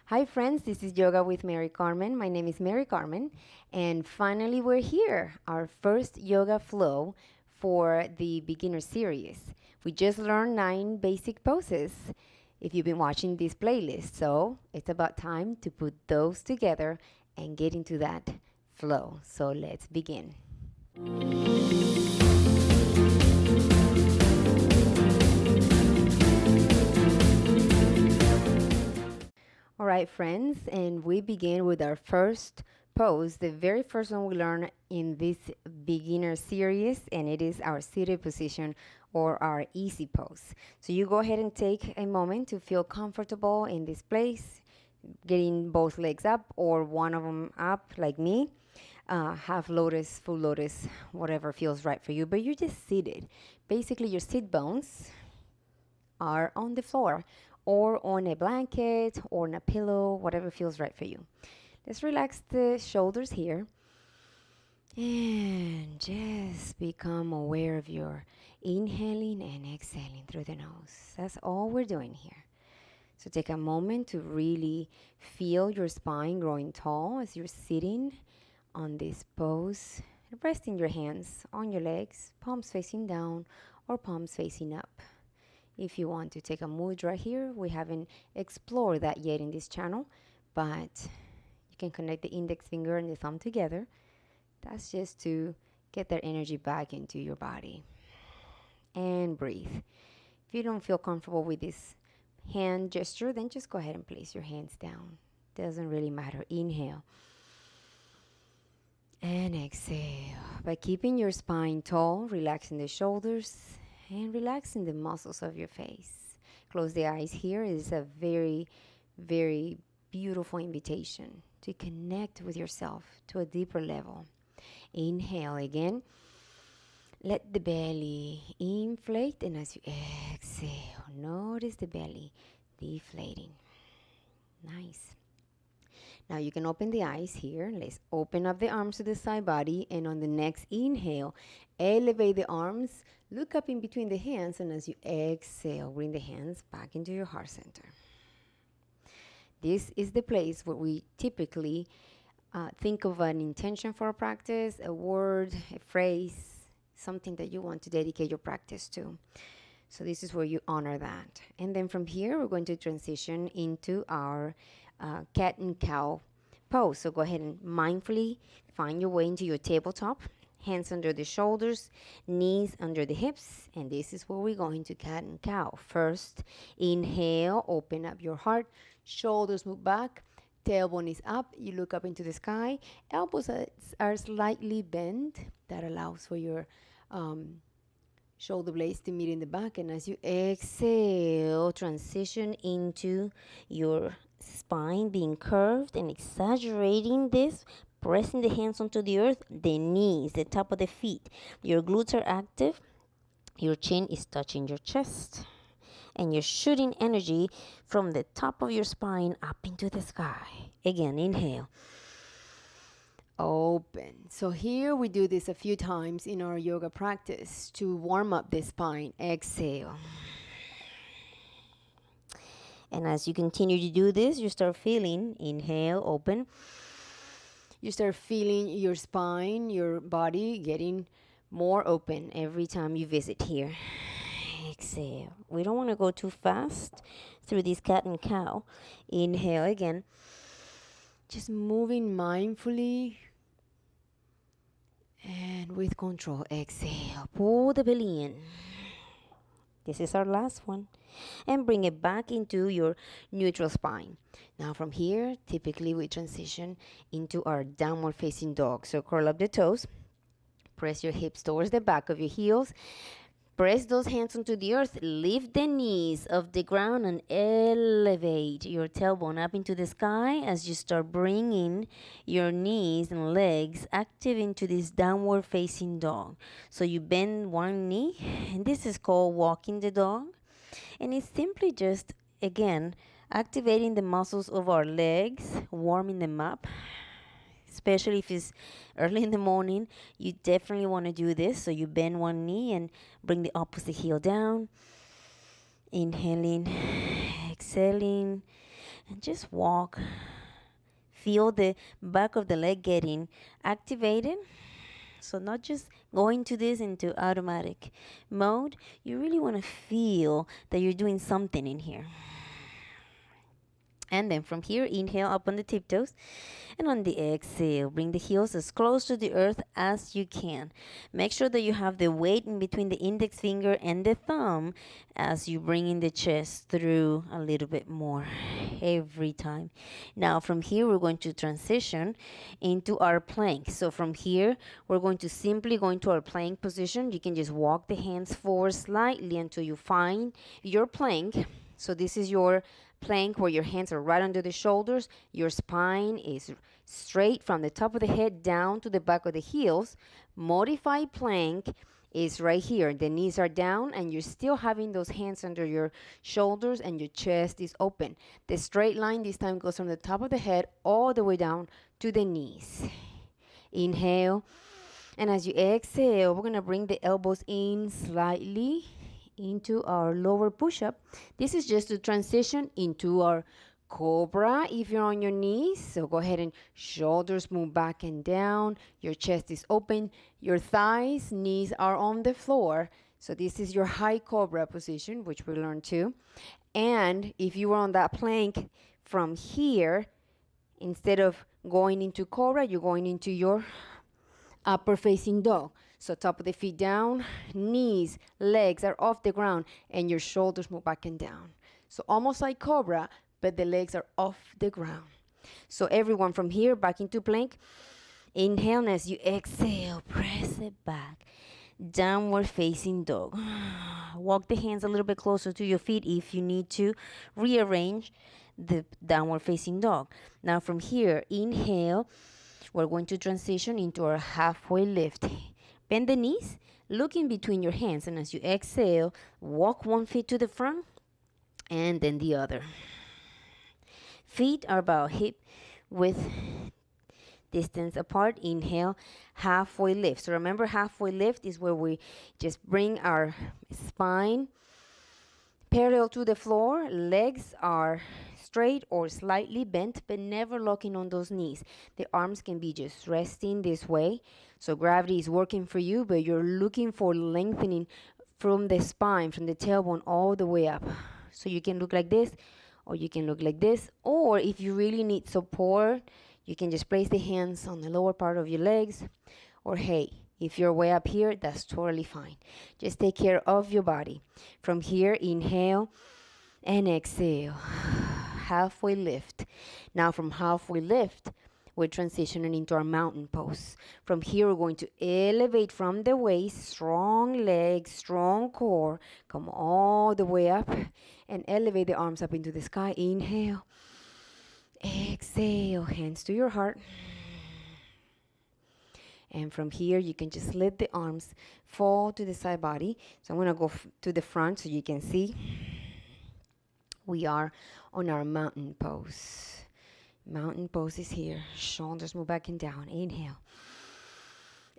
Hi, friends. This is Yoga with Marycarmen. My name is Marycarmen, and finally, we're here. Our first yoga flow for the beginner series. We just learned 9 basic poses if you've been watching this playlist. So it's about time to put those together and get into that flow. So let's begin. All right, friends, and we begin with our first pose, the very first one we learn in this beginner series, and it is our seated position or our easy pose. So you go ahead and take a moment to feel comfortable in this place, getting both legs up or one of them up, like me. Half lotus, full lotus, whatever feels right for you, but you're just seated. Basically, your sit bones are on the floor or on a blanket or on a pillow, whatever feels right for you. Let's relax the shoulders here and just become aware of your inhaling and exhaling through the nose. That's all we're doing here. So take a moment to really feel your spine growing tall as you're sitting on this pose. Resting your hands on your legs, palms facing down or palms facing up. If you want to take a mudra here, we haven't explored that yet in this channel, but you can connect the index finger and the thumb together. That's just to get that energy back into your body. And breathe. If you don't feel comfortable with this hand gesture, then just go ahead and place your hands down. Doesn't really matter. Inhale. And exhale. By keeping your spine tall, relaxing the shoulders, and relaxing the muscles of your face. Close the eyes here. It is a very, very beautiful invitation to connect with yourself to a deeper level. Inhale again. Let the belly inflate, and as you exhale, notice the belly deflating. Nice. Now you can open the eyes here. Let's open up the arms to the side body, and on the next inhale, elevate the arms, look up in between the hands, and as you exhale, bring the hands back into your heart center. This is the place where we typically think of an intention for a practice, a word, a phrase, something that you want to dedicate your practice to. So this is where you honor that. And then from here, we're going to transition into our cat and cow pose. So go ahead and mindfully find your way into your tabletop. Hands under the shoulders, knees under the hips. And this is where we're going to cat and cow. First, inhale, open up your heart. Shoulders move back. Tailbone is up. You look up into the sky. Elbows are slightly bent. That allows for your shoulder blades to meet in the back, and as you exhale, transition into your spine being curved and exaggerating this, pressing the hands onto the earth, the knees, the top of the feet. Your glutes are active, your chin is touching your chest, and you're shooting energy from the top of your spine up into the sky. Again, inhale. Open. So here we do this a few times in our yoga practice to warm up the spine. Exhale. And as you continue to do this, you start feeling, inhale, open. You start feeling your spine, your body getting more open every time you visit here. Exhale. We don't want to go too fast through this cat and cow. Inhale again. Just moving mindfully and with control. Exhale. Pull the belly in. This is our last one. And bring it back into your neutral spine. Now from here, typically we transition into our downward facing dog. So curl up the toes. Press your hips towards the back of your heels. Press those hands onto the earth. Lift the knees off the ground and elevate your tailbone up into the sky as you start bringing your knees and legs active into this downward facing dog. So you bend one knee, and this is called walking the dog. And it's simply just, again, activating the muscles of our legs, warming them up. Especially if it's early in the morning, you definitely want to do this. So you bend one knee and bring the opposite heel down. Inhaling, exhaling, And just walk. Feel the back of the leg getting activated. So not just going to this into automatic mode. You really want to feel that you're doing something in here. And then from here, inhale up on the tiptoes. And on the exhale, bring the heels as close to the earth as you can. Make sure that you have the weight in between the index finger and the thumb as you bring in the chest through a little bit more every time. Now from here, we're going to transition into our plank. So from here, we're going to simply go into our plank position. You can just walk the hands forward slightly until you find your plank. So this is your plank where your hands are right under the shoulders. Your spine is straight from the top of the head down to the back of the heels. Modified plank is right here. The knees are down and you're still having those hands under your shoulders and your chest is open. The straight line this time goes from the top of the head all the way down to the knees. Inhale. And as you exhale, we're going to bring the elbows in slightly into our lower push-up. This is just to transition into our Cobra if you're on your knees. So go ahead and shoulders move back and down. Your chest is open. Your thighs, knees are on the floor. So this is your high Cobra position, which we learned too. And if you were on that plank from here, instead of going into Cobra, you're going into your upper facing dog. So top of the feet down, knees, legs are off the ground, and your shoulders move back and down. So almost like Cobra, but the legs are off the ground. So everyone from here back into plank. Inhale, and as you exhale, press it back. Downward facing dog. Walk the hands a little bit closer to your feet if you need to rearrange the downward facing dog. Now from here, inhale. We're going to transition into our halfway lift. Bend the knees, look in between your hands, and as you exhale, walk one foot to the front and then the other. Feet are about hip width distance apart. Inhale, halfway lift. So remember, halfway lift is where we just bring our spine parallel to the floor. Legs are straight or slightly bent, but never locking on those knees. The arms can be just resting this way. So gravity is working for you, but you're looking for lengthening from the spine, from the tailbone all the way up. So you can look like this, or you can look like this, or if you really need support, you can just place the hands on the lower part of your legs, or hey, if you're way up here, that's totally fine. Just take care of your body. From here, inhale and exhale. Halfway lift. Now from halfway lift, we're transitioning into our mountain pose. From here, we're going to elevate from the waist, strong legs, strong core. Come all the way up and elevate the arms up into the sky. Inhale. Exhale, hands to your heart. And from here, you can just let the arms fall to the side body. So I'm going to go to the front so you can see. We are on our mountain pose. Mountain pose is here. Shoulders move back and down. Inhale.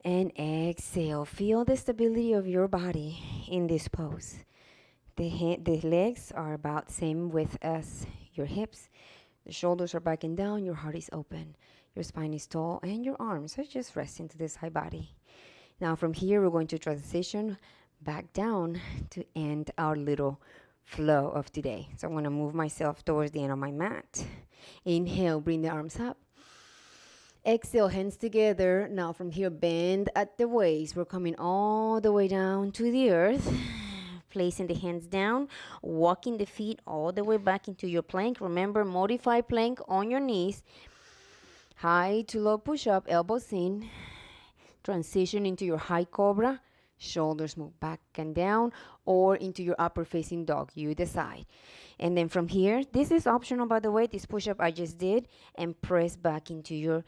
And exhale. Feel the stability of your body in this pose. The legs are about the same width as your hips. The shoulders are back and down. Your heart is open. Your spine is tall. And your arms are just resting to this high body. Now from here, we're going to transition back down to end our little flow of today. So I'm going to move myself towards the end of my mat. Inhale, bring the arms up. Exhale, hands together. Now from here, bend at the waist. We're coming all the way down to the earth. Placing the hands down, walking the feet all the way back into your plank. Remember, modified plank on your knees. High to low push-up, elbows in. Transition into your high cobra. Shoulders move back and down, or into your upper facing dog. You decide. And then from here, this is optional, by the way, this push-up I just did, and press back into your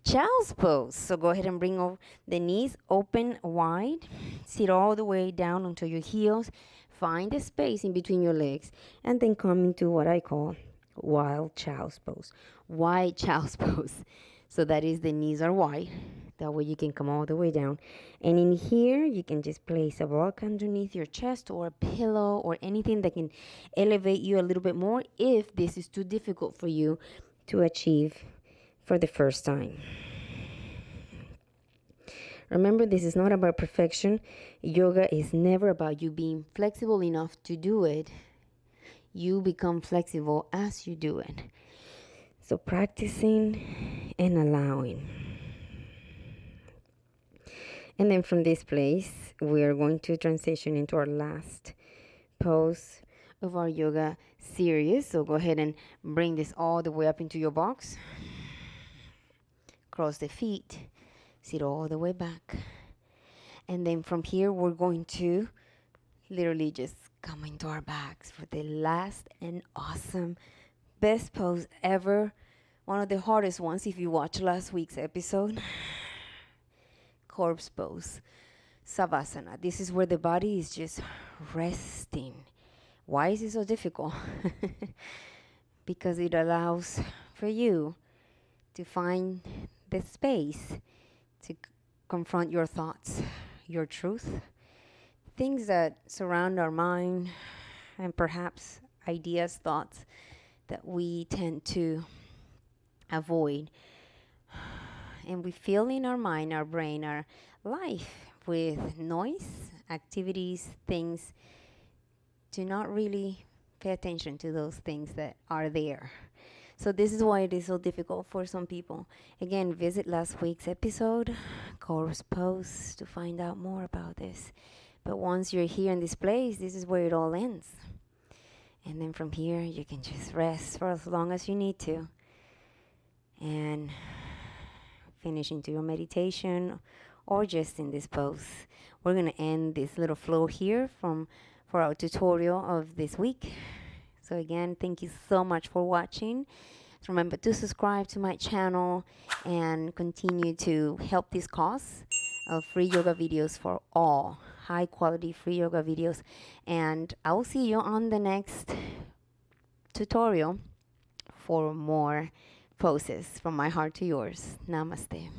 child's pose. So go ahead and bring over the knees open wide. Sit all the way down onto your heels. Find the space in between your legs, and then come into what I call wild child's pose. Wide child's pose. So that is the knees are wide. That way you can come all the way down. And in here, you can just place a block underneath your chest or a pillow or anything that can elevate you a little bit more if this is too difficult for you to achieve for the first time. Remember, this is not about perfection. Yoga is never about you being flexible enough to do it. You become flexible as you do it. So practicing and allowing. And then from this place, we are going to transition into our last pose of our yoga series. So go ahead and bring this all the way up into your box. Cross the feet, sit all the way back. And then from here, we're going to literally just come into our backs for the last and awesome, best pose ever. One of the hardest ones if you watch last week's episode. Corpse pose, Savasana. This is where the body is just resting. Why is it so difficult? Because it allows for you to find the space to confront your thoughts, your truth, things that surround our mind, and perhaps ideas, thoughts that we tend to avoid. And we fill in our mind, our brain, our life with noise, activities, things, to not really pay attention to those things that are there. So this is why it is so difficult for some people. Again, visit last week's episode, Corpse Pose, to find out more about this. But once you're here in this place, this is where it all ends. And then from here, you can just rest for as long as you need to. And finish into your meditation or just in this pose. We're going to end this little flow here for our tutorial of this week. So again, thank you so much for watching. Remember to subscribe to my channel and continue to help this cause of free yoga videos for all. High quality free yoga videos. And I will see you on the next tutorial for more poses from my heart to yours. Namaste.